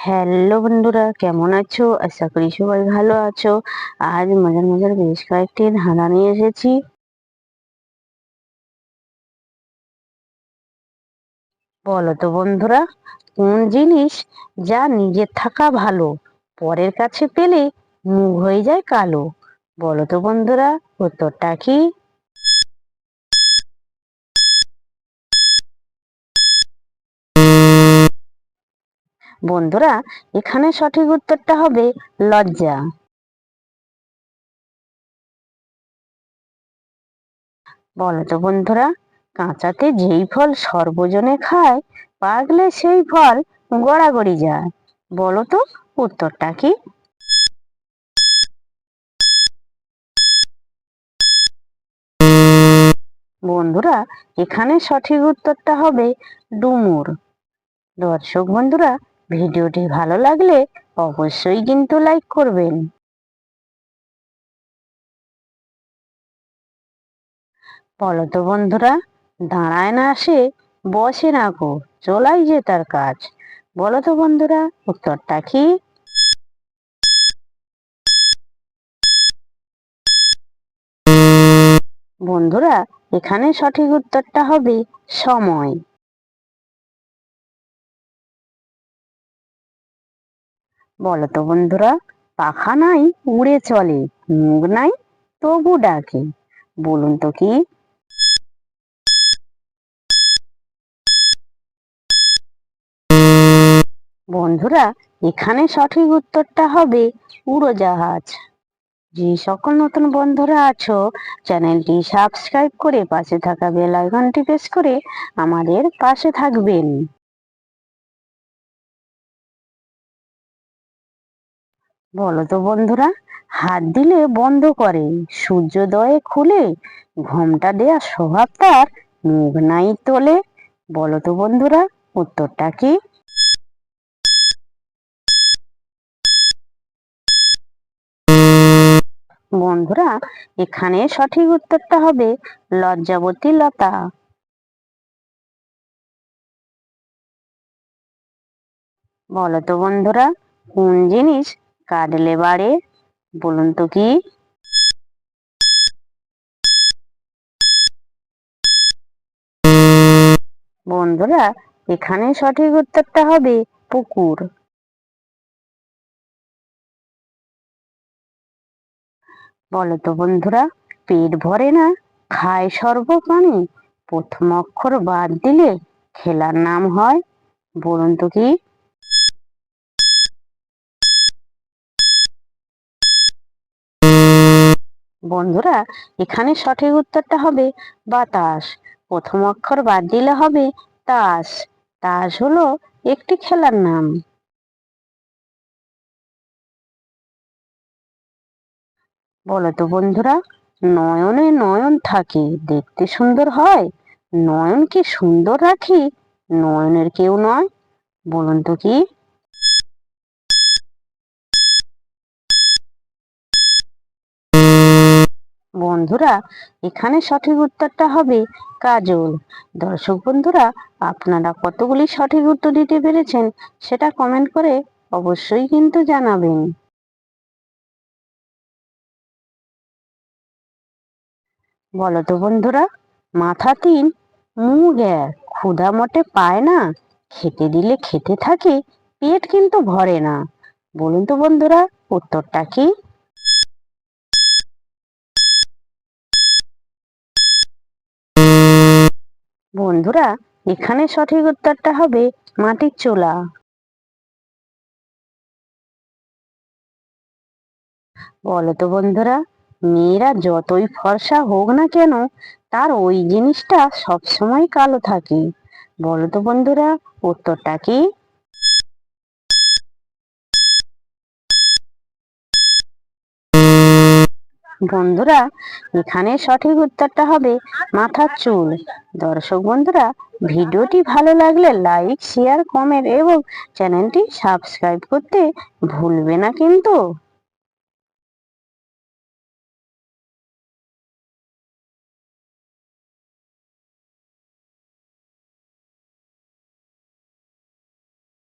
Hello বন্ধুরা, কেমন আছো? আশা করি সবাই ভালো আছো। আজ মজার মজার বেশ কয়েকটি ধাঁধা নিয়ে এসেছি। বলো তো বন্ধুরা, কোন জিনিস যা নিজের থাকা ভালো, পরের কাছে পেলে মুখ হয়ে যায় কালো? বলো তো বন্ধুরা, উত্তরটা কি? বন্ধুরা, এখানে সঠিক উত্তরটা হবে লজ্জা। বলো তো বন্ধুরা, কাঁচাতে যেই ফল সর্বজনে খায়, পাকলে সেই ফল গড়াগড়ি যায়। বলো তো উত্তরটা কি? বন্ধুরা, এখানে সঠিক উত্তরটা হবে ডুমুর। দর্শক বন্ধুরা, ভিডিওটি ভালো লাগলে অবশ্যই কিন্তু লাইক করবেন। বলো তো বন্ধুরা, দাঁড়ায় না সে, বসে না গো, চলাই যে তার কাজ। বলো তো বন্ধুরা, উত্তরটা কি? বন্ধুরা, এখানে সঠিক উত্তরটা হবে সময়। বলো তো বন্ধুরা, পাখা নাই উড়ে চলে, মুখ নাই তবু ডাকে। বলুন তো কি? বন্ধুরা, এখানে সঠিক উত্তরটা হবে উড়োজাহাজ। যে সকল নতুন বন্ধুরা আছো, চ্যানেলটি সাবস্ক্রাইব করে পাশে থাকা বেল আইকনটি প্রেস করে আমাদের পাশে থাকবেন। বলো তো বন্ধুরা, হাত দিলে বন্ধ করে, সূর্যোদয়ে খুলে, ঘোমটা দেয়া স্বভাব তার, মুখ নাই তোলে। বলো তো বন্ধুরা, উত্তরটা কি? বন্ধুরা, এখানে সঠিক উত্তরটা হবে লজ্জাবতী লতা। বলো তো বন্ধুরা, কোন জিনিস কাটলে বাড়ে? বলুন তো কি? বন্ধুরা, এখানে সঠিক উত্তরটা হবে পুকুর। বলো তো বন্ধুরা, পেট ভরে না, খায় সর্বপ্রাণী, প্রথম অক্ষর বাদ দিলে খেলার নাম হয়। বলুন তো কি? বন্ধুরা, এখানে সঠিক উত্তরটা হবে বাতাস। প্রথম অক্ষর বাদ দিলে হবে তাস। তাস হলো একটি খেলার নাম। বলো তো বন্ধুরা, নয়নে নয়ন থাকে, দেখতে সুন্দর হয়, নয়ন কি সুন্দর রাখি, নয়নের কেউ নয়। বলুন তো কি? বন্ধুরা, এখানে সঠিক উত্তরটা হবে কাজল। দর্শক বন্ধুরা, আপনারা কতগুলি সঠিক উত্তর দিতে পেরেছেন সেটা কমেন্ট করে অবশ্যই কিন্তু জানাবেন। বলো তো বন্ধুরা, মাথা তিন, মুখ এক, ক্ষুধা মোটে পায় না, খেতে দিলে খেতে থাকে, পেট কিন্তু ভরে না। বলুন তো বন্ধুরা, উত্তরটা কি? বন্ধুরা, এখানে সঠিক উত্তরটা হবে মাটির চুলা। বলো তো বন্ধুরা, মেয়েরা যতই ফর্সা হোক না কেন, তার ওই জিনিসটা সবসময় কালো থাকে। বলো তো বন্ধুরা, উত্তরটা কি? বন্ধুরা, এখানে সঠিক উত্তরটা হবে মাথার চুল। দর্শক বন্ধুরা, ভিডিওটি ভালো লাগলে লাইক শেয়ার কমেন্ট এবং চ্যানেলটি সাবস্ক্রাইব করতে ভুলবে না কিন্তু।